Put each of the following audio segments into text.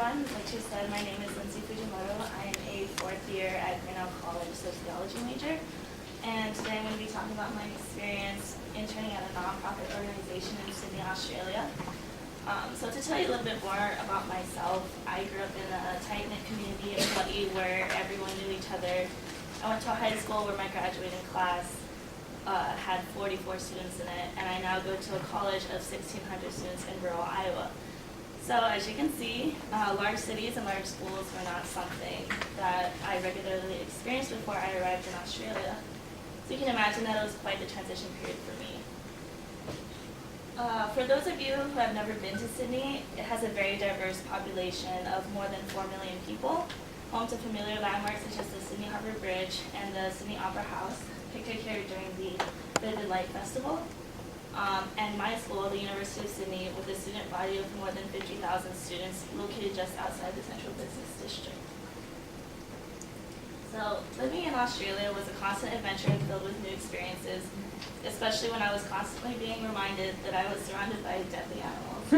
everyone. Like she said, my name is Lindsay Fujimoto. I am a fourth year at Grinnell College sociology major. And today I'm going to be talking about my experience interning at a nonprofit organization in Sydney, Australia. So to tell you a little bit more about myself, I grew up in a tight-knit community in Hawaii where everyone knew each other. I went to a high school where my graduating class had 44 students in it, and I now go to a college of 1,600 students in rural Iowa. So as you can see, large cities and large schools were not something that I regularly experienced before I arrived in Australia. So you can imagine that it was quite the transition period for me. For those of you who have never been to Sydney, it has a very diverse population of more than 4 million people, home to familiar landmarks such as the Sydney Harbour Bridge and the Sydney Opera House, pictured here during the Vivid Light Festival. And my school, the University of Sydney, with a student body of more than 50,000 students located just outside the Central Business District. So living in Australia was a constant adventure filled with new experiences, especially when I was constantly being reminded that I was surrounded by deadly animals.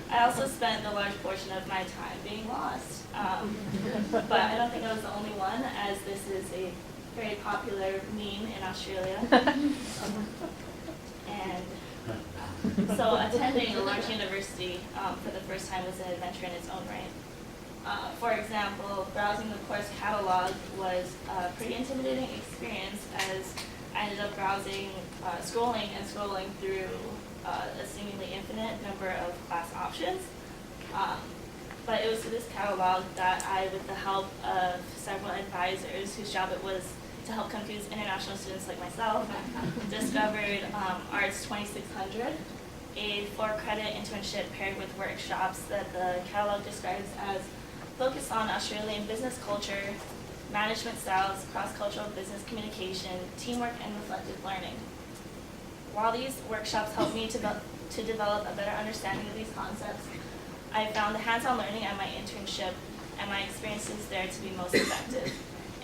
I also spent a large portion of my time being lost. But I don't think I was the only one, as this is a very popular meme in Australia. And so attending a large university for the first time was an adventure in its own right. For example, browsing the course catalog was a pretty intimidating experience, as I ended up browsing, scrolling through a seemingly infinite number of class options. But it was through this catalog that I, with the help of several advisors whose job it was to help confuse international students like myself, discovered Arts 2600, a 4-credit internship paired with workshops that the catalog describes as focused on Australian business culture, management styles, cross-cultural business communication, teamwork, and reflective learning. While these workshops helped me to develop a better understanding of these concepts, I found the hands-on learning at my internship and my experiences there to be most effective.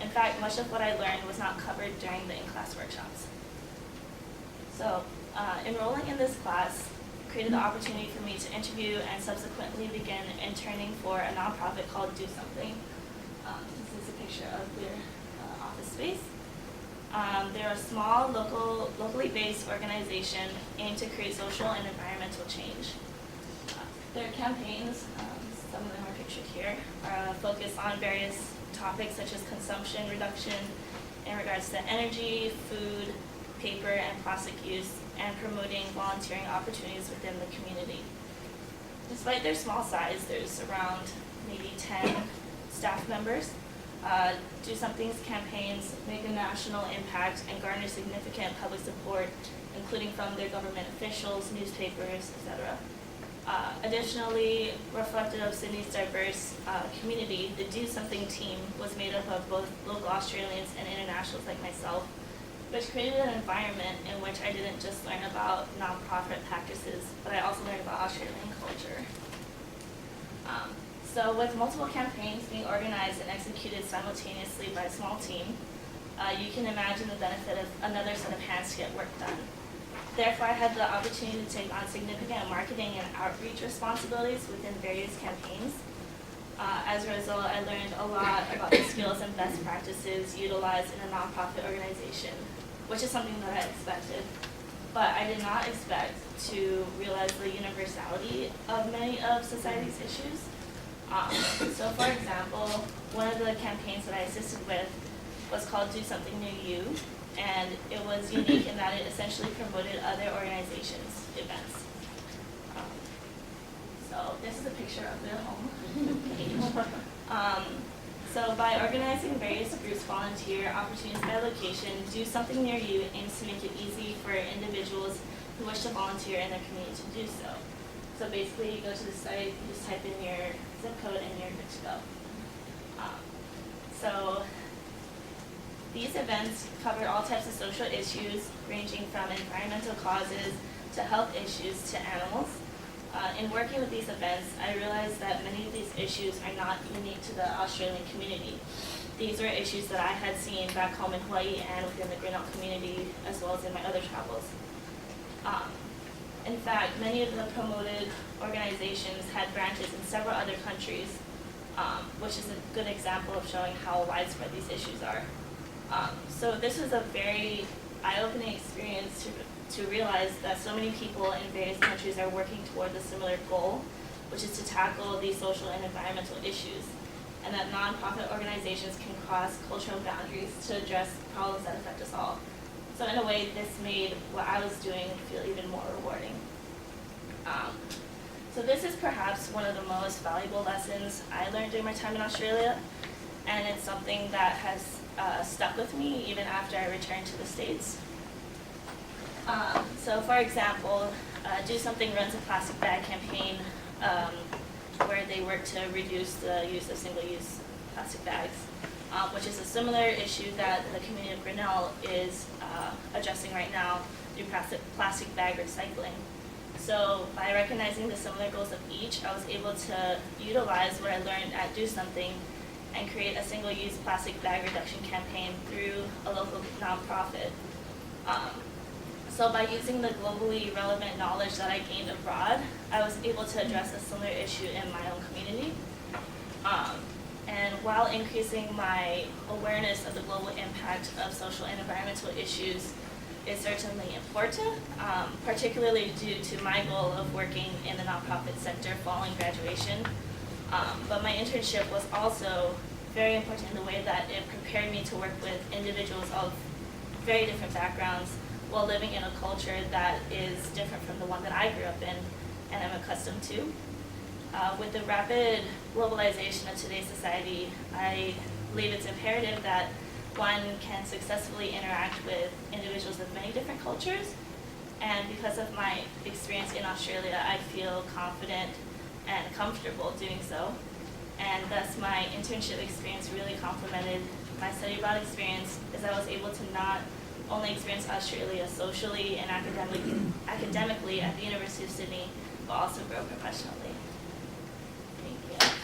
In fact, much of what I learned was not covered during the in-class workshops. So, enrolling in this class created the opportunity for me to interview and subsequently begin interning for a nonprofit called Do Something. This is a picture of their office space. They're a small, locally based organization aimed to create social and environmental change. Their campaigns, some of them are pictured here, are focused on various topics such as consumption reduction in regards to energy, food, paper, and plastic use, and promoting volunteering opportunities within the community. Despite their small size, there's around maybe 10 staff members. Do Something's campaigns make a national impact and garner significant public support, including from their government officials, newspapers, etc. Additionally, reflective of Sydney's diverse community, the Do Something team was made up of both local Australians and internationals like myself, which created an environment in which I didn't just learn about nonprofit practices, but I also learned about Australian culture. So with multiple campaigns being organized and executed simultaneously by a small team, you can imagine the benefit of another set of hands to get work done. Therefore, I had the opportunity to take on significant marketing and outreach responsibilities within various campaigns. As a result, I learned a lot about the skills and best practices utilized in a nonprofit organization, which is something that I expected. But I did not expect to realize the universality of many of society's issues. So for example, one of the campaigns that I assisted with was called Do Something Near You, and it was unique in that it essentially promoted other organizations' events. So this is a picture of their home page. So by organizing various groups volunteer opportunities by location, Do Something Near You aims to make it easy for individuals who wish to volunteer in their community to do so. So basically, you go to the site, you just type in your zip code, and you're good to go. So these events cover all types of social issues, ranging from environmental causes to health issues to animals. In working with these events, I realized that many of these issues are not unique to the Australian community. These were issues that I had seen back home in Hawaii and within the Grinnell community, as well as in my other travels. In fact, many of the promoted organizations had branches in several other countries, which is a good example of showing how widespread these issues are. So this was a very eye-opening experience to realize that so many people in various countries are working toward a similar goal, which is to tackle these social and environmental issues, and that nonprofit organizations can cross cultural boundaries to address problems that affect us all. So in a way, this made what I was doing feel even more rewarding. So this is perhaps one of the most valuable lessons I learned during my time in Australia, and it's something that has stuck with me even after I returned to the States. So for example, Do Something runs a plastic bag campaign where they work to reduce the use of single-use plastic bags, which is a similar issue that the community of Grinnell is addressing right now through plastic bag recycling. So by recognizing the similar goals of each, I was able to utilize what I learned at Do Something and create a single-use plastic bag reduction campaign through a local nonprofit. So by using the globally relevant knowledge that I gained abroad, I was able to address a similar issue in my own community. And while increasing my awareness of the global impact of social and environmental issues is certainly important, particularly due to my goal of working in the nonprofit sector following graduation. But my internship was also very important in the way that it prepared me to work with individuals of very different backgrounds while living in a culture that is different from the one that I grew up in and am accustomed to. With the rapid globalization of today's society, I believe it's imperative that one can successfully interact with individuals of many different cultures. And because of my experience in Australia, I feel confident and comfortable doing so. And thus my internship experience really complemented my study abroad experience, as I was able to not only experience Australia socially and academically at the University of Sydney, but also grow professionally. Thank you.